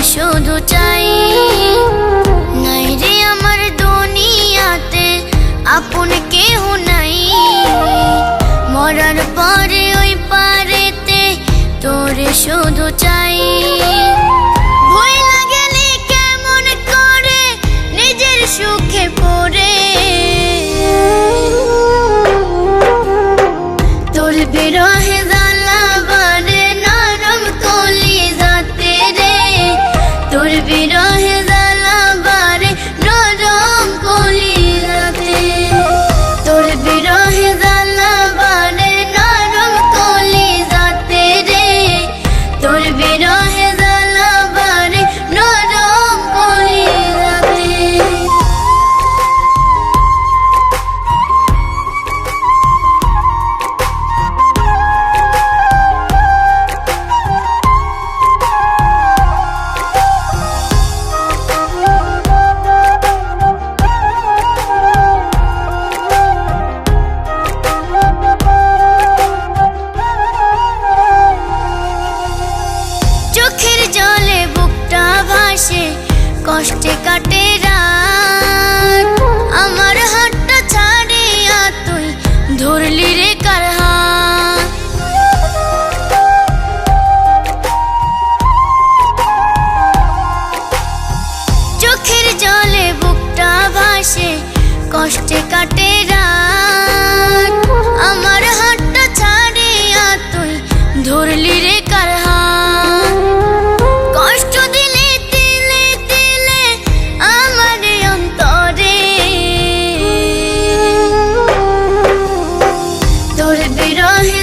শুধু চাই, নাই রে আমার দুনিয়াতে আপন কেহ নাই। মরার পরে ওই পারেতে তোরে শুধু চাই। ভয় লাগেলে কেমন করে নিজের সুখে পড়ে, তোর বিরহে জ্বালা বারে নরম কলিজাতে রে, তোর বিরহে জ্বালা বারে নরম কলিজাতে, তোর বিরহে জ্বালা বারে নরম কলিজাতে রে, তোর বিরহে জ্বালা বারে নরম কলিজাতে। চোখের জলে বুকটা ভাসে, কষ্টে কাটে রাত, আমার হাতটা ছাড়িয়া তুই ধরলি রে কার হাত। চোখের জলে বুকটা ভাসে, কষ্টে কাটে রাত, আমার হাতটা ছাড়িয়া তুই ধরলি রে কার হাত। কষ্ট দিলে তিলে তিলে আমার অন্তরে, তোর বিরহে